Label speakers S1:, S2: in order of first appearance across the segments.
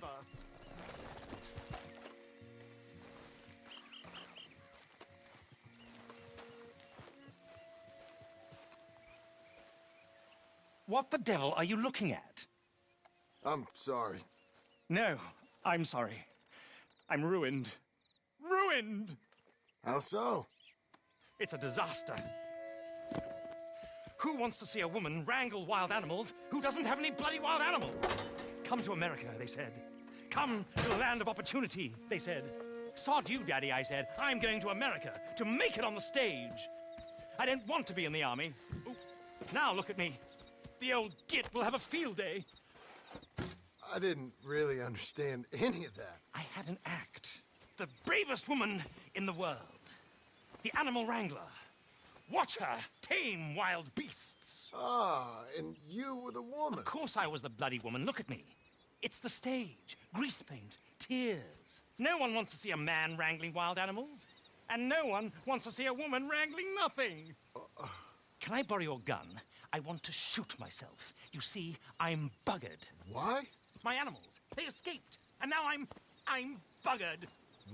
S1: bother.
S2: What the devil are you looking at?
S1: I'm sorry.
S2: No, I'm sorry. I'm ruined. Ruined!
S1: How so?
S2: It's a disaster. Who wants to see a woman wrangle wild animals who doesn't have any bloody wild animals? Come to America, they said. Come to the land of opportunity, they said. Sod you, Daddy, I said. I'm going to America to make it on the stage. I don't want to be in the army. Ooh. Now look at me. The old git will have a field day.
S1: I didn't really understand any of that.
S2: I had an act. The bravest woman in the world. The animal wrangler. Watch her tame wild beasts.
S1: Ah, and you were the woman.
S2: Of course I was the bloody woman. Look at me. It's the stage. Grease paint. Tears. No one wants to see a man wrangling wild animals. And no one wants to see a woman wrangling nothing. Can I borrow your gun? I want to shoot myself. You see, I'm buggered.
S1: Why?
S2: My animals, they escaped. And now I'm buggered.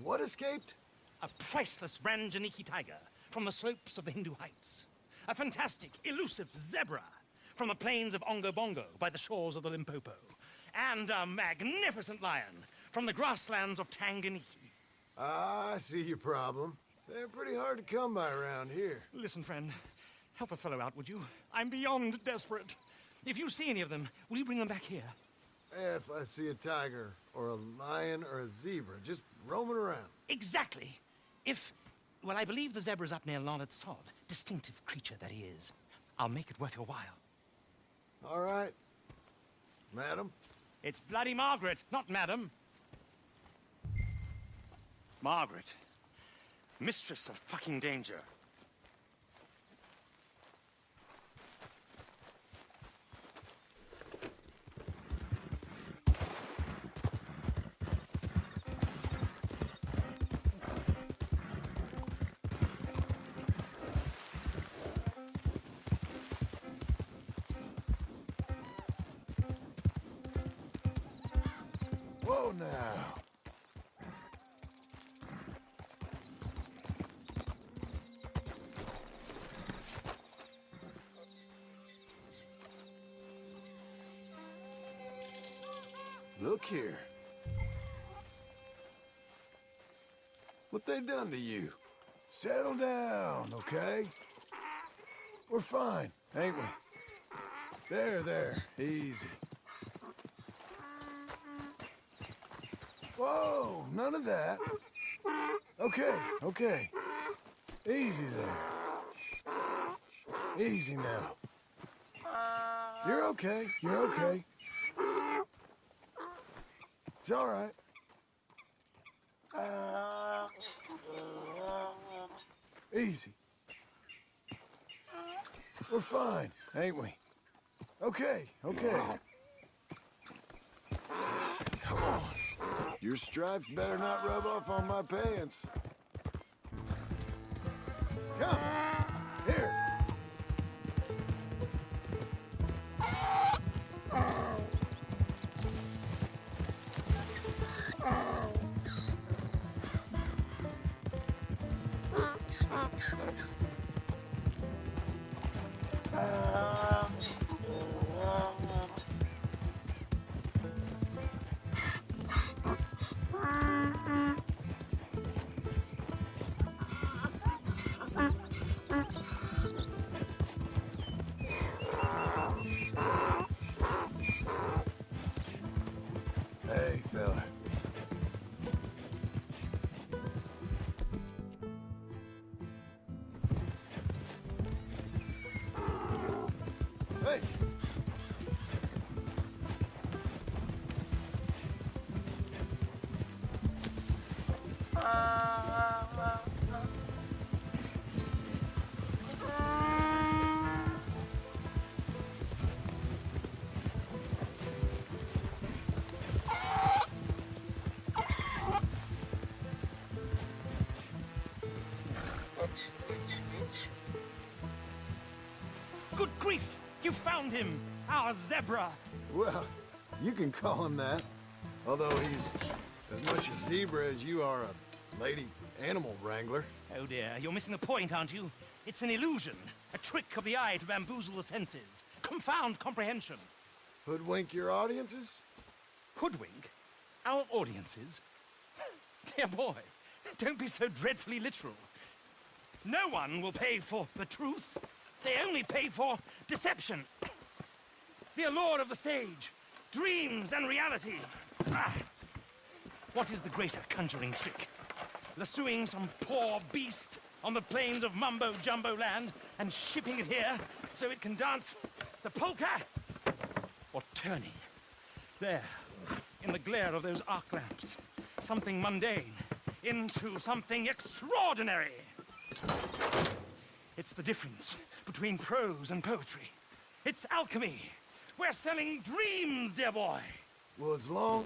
S1: What escaped?
S2: A priceless Ranjaniki tiger from the slopes of the Hindu Heights. A fantastic, elusive zebra from the plains of Ongo Bongo by the shores of the Limpopo. And a magnificent lion from the grasslands of Tanganyika.
S1: Ah, I see your problem. They're pretty hard to come by around here.
S2: Listen, friend, help a fellow out, would you? I'm beyond desperate. If you see any of them, will you bring them back here?
S1: If I see a tiger, or a lion, or a zebra, just roaming around.
S2: Exactly. Well, I believe the zebra's up near Larned Sod. Distinctive creature that he is. I'll make it worth your while.
S1: All right. Madam?
S2: It's bloody Margaret, not madam. Margaret. Mistress of fucking danger.
S1: Whoa now. Look here. What they done to you? Settle down, okay? We're fine, ain't we? There, easy. Whoa, none of that. Okay. Easy there. Easy now. You're okay. It's all right. Easy. We're fine, ain't we? Okay. Come on. Your stripes better not rub off on my pants. Come. Here. Hey, fella. Hey!
S2: Good grief! You found him! Our zebra!
S1: Well, you can call him that. Although he's as much a zebra as you are a lady animal wrangler.
S2: Oh dear, you're missing the point, aren't you? It's an illusion, a trick of the eye to bamboozle the senses, confound comprehension.
S1: Hoodwink your audiences?
S2: Hoodwink? Our audiences? Dear boy, don't be so dreadfully literal. No one will pay for the truth. They only pay for deception. The allure of the stage, dreams and reality. Ah. What is the greater conjuring trick? Lassoing some poor beast on the plains of mumbo-jumbo land and shipping it here so it can dance the polka? Or turning, there, in the glare of those arc lamps, something mundane into something extraordinary? It's the difference between prose and poetry. It's alchemy. We're selling dreams, dear boy.
S1: Well, as long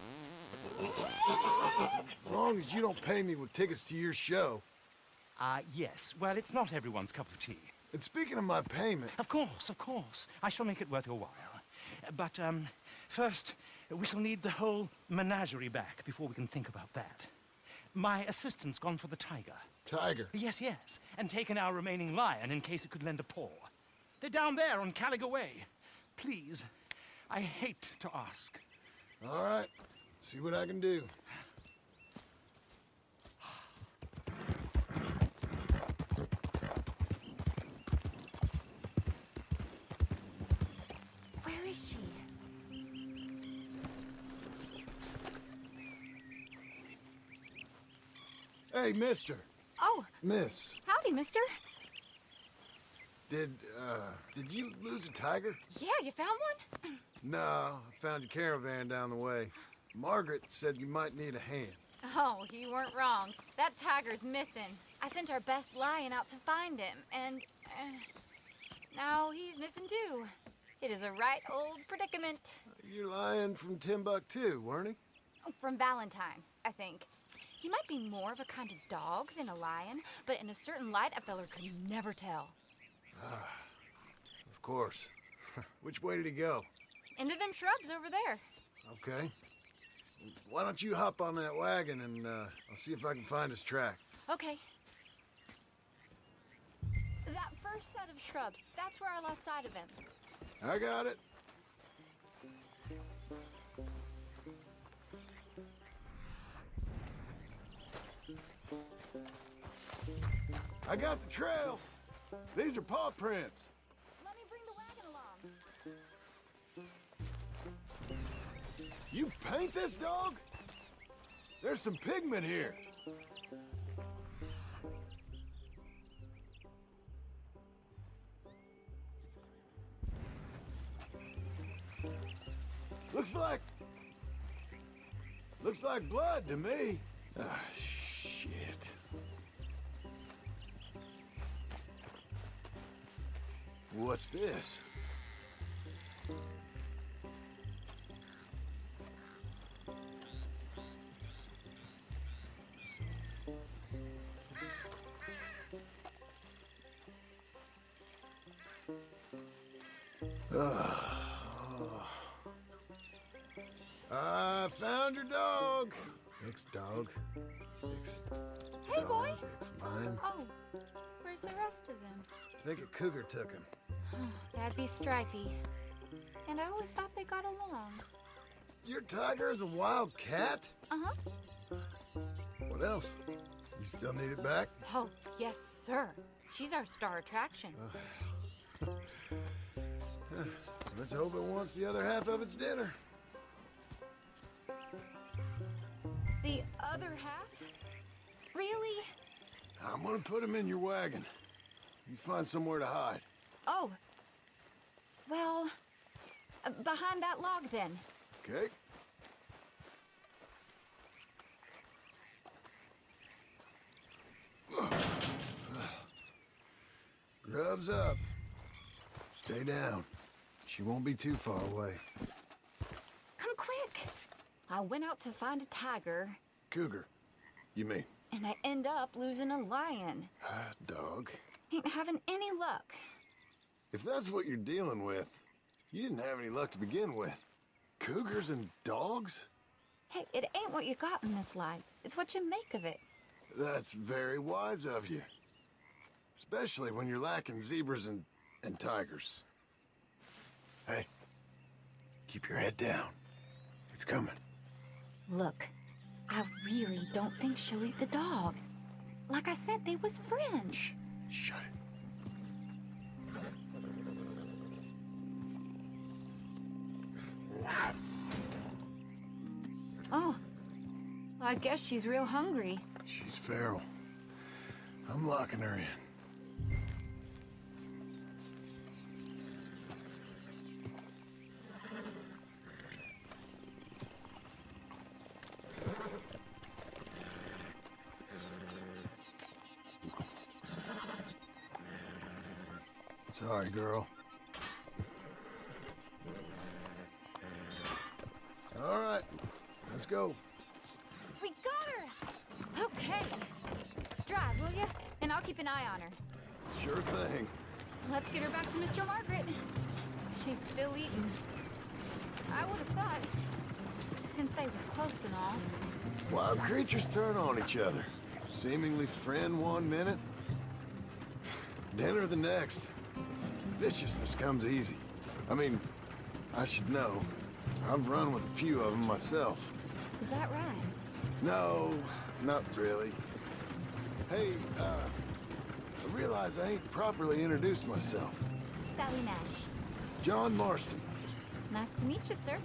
S1: as you don't pay me with tickets to your show.
S2: Yes. Well, it's not everyone's cup of tea.
S1: And speaking of my payment...
S2: Of course. I shall make it worth your while. But, first, we shall need the whole menagerie back before we can think about that. My assistant's gone for the tiger.
S1: Tiger?
S2: Yes. And taken our remaining lion in case it could lend a paw. They're down there on Caliga Way. Please, I hate to ask.
S1: All right. See what I can do.
S3: Where is she?
S1: Hey, mister.
S3: Oh,
S1: Miss.
S3: howdy, mister.
S1: Did you lose a tiger?
S3: Yeah, you found one?
S1: No, I found your caravan down the way. Margaret said you might need a hand.
S3: Oh, you weren't wrong. That tiger's missing. I sent our best lion out to find him, and now he's missing too. It is a right old predicament.
S1: You're lying from Timbuktu, weren't he?
S3: From Valentine, I think. He might be more of a kind of dog than a lion, but in a certain light, a feller could never tell.
S1: Of course. Which way did he go?
S3: Into them shrubs over there.
S1: Okay. Why don't you hop on that wagon and I'll see if I can find his track.
S3: Okay. That first set of shrubs, that's where I lost sight of him.
S1: I got it. I got the trail. These are paw prints.
S3: Let me bring the wagon along.
S1: You paint this dog? There's some pigment here. Looks like blood to me. Ah, shit. What's this? I found your dog. Ex-dog.
S3: Hey, boy.
S1: Ex-mine.
S3: Oh, where's the rest of him?
S1: I think a cougar took him.
S3: That'd be Stripey. And I always thought they got along.
S1: Your tiger is a wild cat?
S3: Uh-huh.
S1: What else? You still need it back?
S3: Oh, yes, sir. She's our star attraction.
S1: Let's hope it wants the other half of its dinner.
S3: The other half? Really?
S1: I'm gonna put him in your wagon. You find somewhere to hide.
S3: Oh. Well, behind that log, then.
S1: Okay? Grub's up. Stay down. She won't be too far away.
S3: Come quick. I went out to find a tiger,
S1: Cougar, you mean?
S3: and I end up losing a lion.
S1: Dog.
S3: Ain't having any luck.
S1: If that's what you're dealing with, you didn't have any luck to begin with. Cougars and dogs?
S3: Hey, it ain't what you got in this life. It's what you make of it.
S1: That's very wise of you. Especially when you're lacking zebras and tigers. Hey, keep your head down. It's coming.
S3: Look, I really don't think she'll eat the dog. Like I said, they was friends.
S1: Shh, shut it.
S3: Oh, I guess she's real hungry.
S1: She's feral. I'm locking her in. Sorry, girl. All right, let's go.
S3: We got her! Okay. Drive, will you? And I'll keep an eye on her.
S1: Sure thing.
S3: Let's get her back to Mr. Margaret. She's still eating. I would have thought, since they was close and all.
S1: Wild creatures turn on each other. Seemingly friend one minute, dinner the next. Viciousness comes easy. I mean, I should know. I've run with a few of them myself.
S3: Is that right?
S1: No, not really. Hey, I realize I ain't properly introduced myself.
S3: Sally Nash.
S1: John Marston.
S3: Nice to meet you, sir.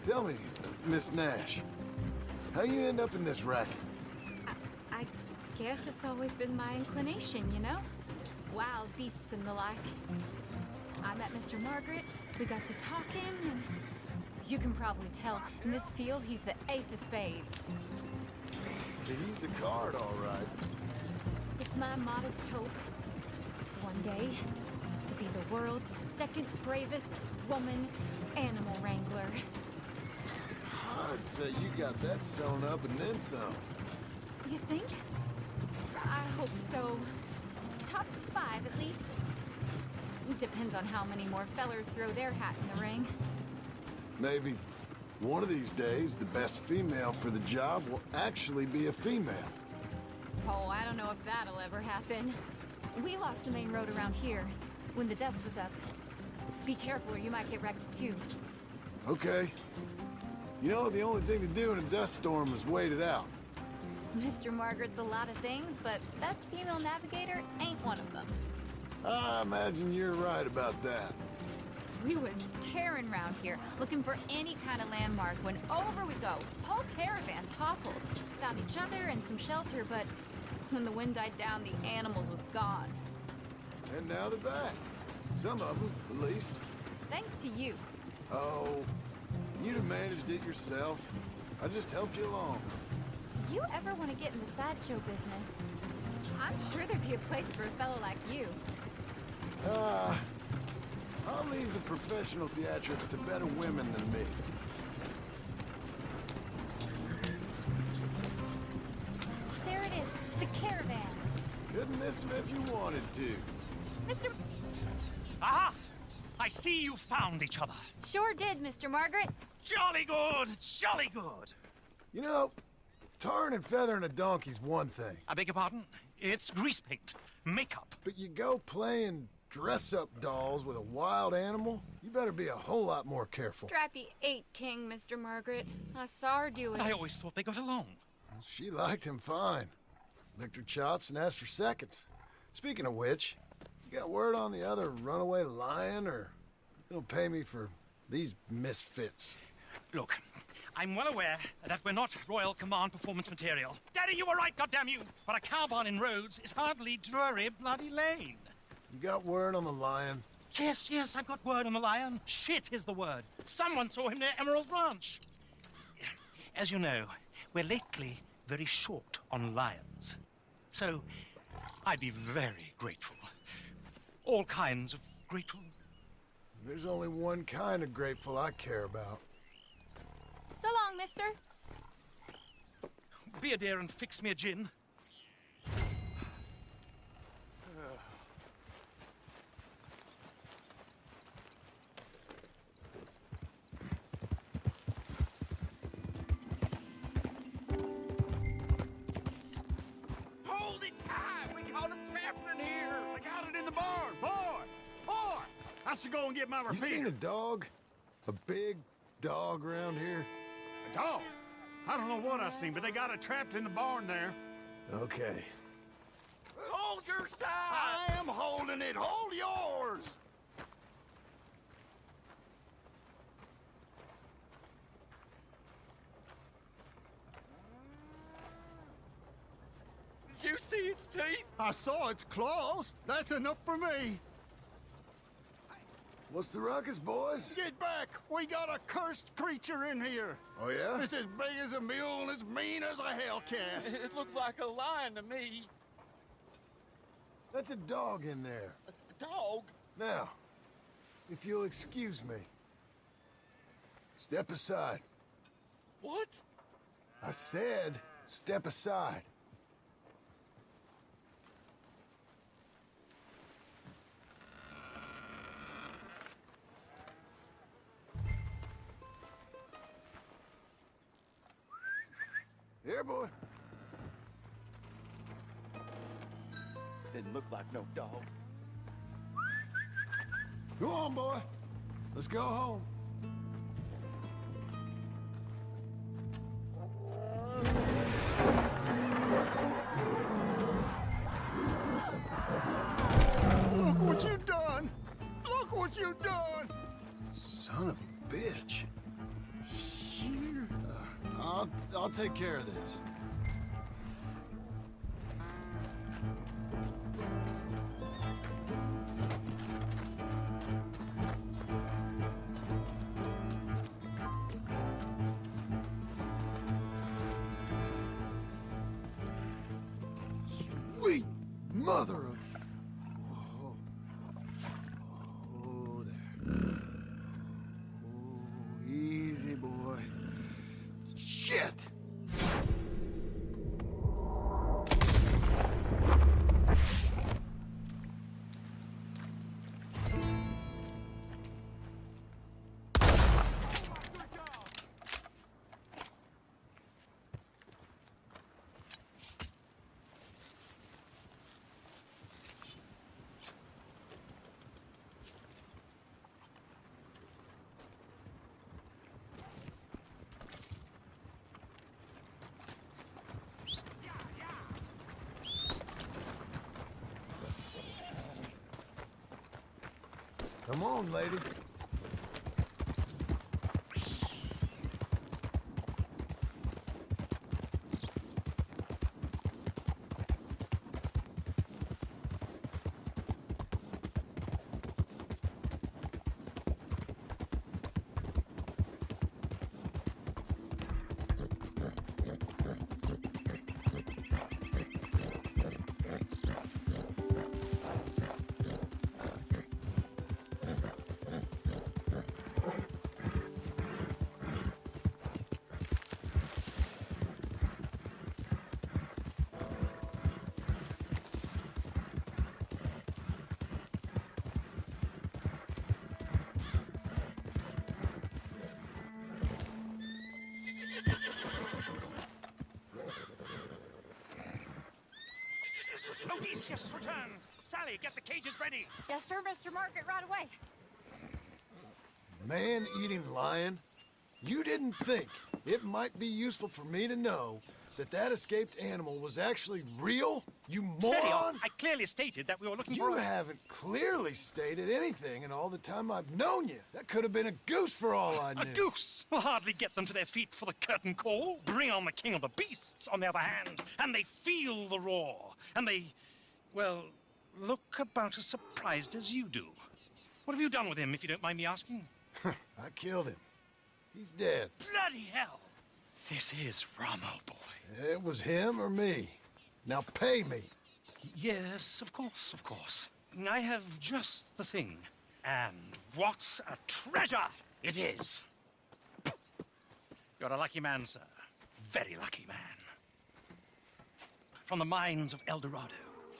S1: Tell me, Miss Nash, how you end up in this racket?
S3: I guess it's always been my inclination, you know? Wild beasts and the like. I met Mr. Margaret, we got to talking, and you can probably tell, in this field, he's the ace of spades.
S1: He's a card, all right.
S3: It's my modest hope, one day, to be the world's second bravest woman animal wrangler.
S1: I'd say you got that sewn up and then some.
S3: You think? I hope so. Top 5, at least. Depends on how many more fellers throw their hat in the ring.
S1: Maybe one of these days, the best female for the job will actually be a female.
S3: Oh, I don't know if that'll ever happen. We lost the main road around here when the dust was up. Be careful or you might get wrecked too.
S1: Okay. You know, the only thing to do in a dust storm is wait it out.
S3: Mr. Margaret's a lot of things, but best female navigator ain't one of them.
S1: I imagine you're right about that.
S3: We was tearing around here, looking for any kind of landmark when over we go. Whole caravan toppled. Found each other and some shelter, but when the wind died down, the animals was gone.
S1: And now they're back. Some of them, at least.
S3: Thanks to you.
S1: Oh, you'd have managed it yourself. I just helped you along.
S3: You ever want to get in the sideshow business? I'm sure there'd be a place for a fellow like you.
S1: I'll leave the professional theatrics to better women than me.
S3: There it is, the caravan.
S1: Couldn't miss him if you wanted to.
S3: Mr.
S2: Aha! I see you found each other.
S3: Sure did, Mr. Margaret.
S2: Jolly good, jolly good.
S1: You know, tarring and feathering a donkey's one thing.
S2: I beg your pardon? It's grease paint, makeup.
S1: But you go playing dress-up dolls with a wild animal, you better be a whole lot more careful.
S3: Strappy ate King, Mr. Margaret. I saw her do it.
S2: I always thought they got along.
S1: Well, she liked him fine. Licked her chops and asked for seconds. Speaking of which, you got word on the other runaway lion, or you gonna pay me for these misfits?
S2: Look, I'm well aware that we're not Royal Command performance material. Daddy, you were right, goddamn you! But a cow barn in Rhodes is hardly Drury Bloody Lane.
S1: You got word on the lion?
S2: Yes, yes, I've got word on the lion. Shit is the word. Someone saw him near Emerald Ranch. As you know, we're lately very short on lions. So, I'd be very grateful. All kinds of grateful.
S1: There's only one kind of grateful I care about.
S3: So long, mister.
S2: Be a dear and fix me a gin.
S4: barn! Boy! I should go and get my
S1: You
S4: repeater.
S1: seen a dog? A big dog around here?
S4: A dog? I don't know what I seen, but they got it trapped in the barn there.
S1: Okay.
S4: Hold your side! I am holding it. Hold yours!
S5: Did you see its teeth?
S4: I saw its claws. That's enough for me.
S1: What's the ruckus, boys?
S4: Get back! We got a cursed creature in here.
S1: Oh, yeah?
S4: It's as big as a mule and as mean as a hellcat.
S5: It looked like a lion to me.
S1: That's a dog in there.
S5: A dog?
S1: Now, if you'll excuse me. Step aside.
S5: What?
S1: I said, step aside. Here, boy.
S5: Didn't look like no dog.
S1: Go on, boy. Let's go home.
S4: Look what you done! Look what you done!
S1: Son of a bitch.
S4: Here.
S1: I'll take care of this. Sweet mother of... Oh, oh there. Oh, easy, boy. Shit! Come on, lady.
S2: Odysseus returns. Sally, get the cages ready.
S3: Yes, sir, Mr. Margaret, right away.
S1: Man-eating lion? You didn't think it might be useful for me to know that that escaped animal was actually real? You
S2: Steady
S1: moron!
S2: on. I clearly stated that we were looking for
S1: You
S2: a...
S1: haven't clearly stated anything in all the time I've known you. That could have been a goose for all I knew.
S2: A goose will hardly get them to their feet for the curtain call. Bring on the king of the beasts, on the other hand, and they feel the roar. And they, well, look about as surprised as you do. What have you done with him, if you don't mind me asking?
S1: I killed him. He's dead.
S2: Bloody hell! This is Ramo, boy.
S1: It was him or me. Now pay me.
S2: Yes, of course, of course. I have just the thing. And what a treasure it is! You're a lucky man, sir. Very lucky man. From the mines of El Dorado,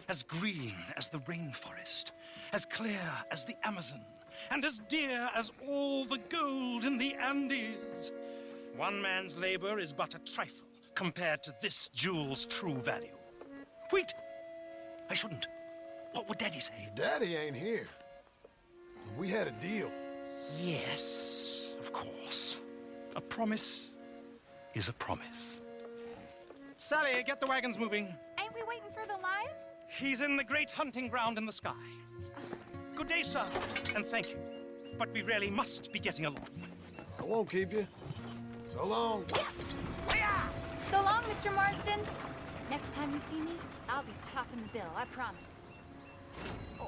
S2: as green as the rainforest, as clear as the Amazon, and as dear as all the gold in the Andes. One man's labor is but a trifle compared to this jewel's true value. Wait! I shouldn't. What would Daddy say?
S1: Daddy ain't here. We had a deal.
S2: Yes, of course. A promise is a promise. Sally, get the wagons moving.
S3: Ain't we waiting for the lion?
S2: He's in the great hunting ground in the sky. Good day, sir, and thank you. But we really must be getting along.
S1: I won't keep you. So long.
S3: So long, Mr. Marston. Next time you see me, I'll be topping the bill, I promise.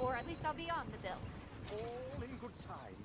S3: Or at least I'll be on the bill.
S5: All in good time.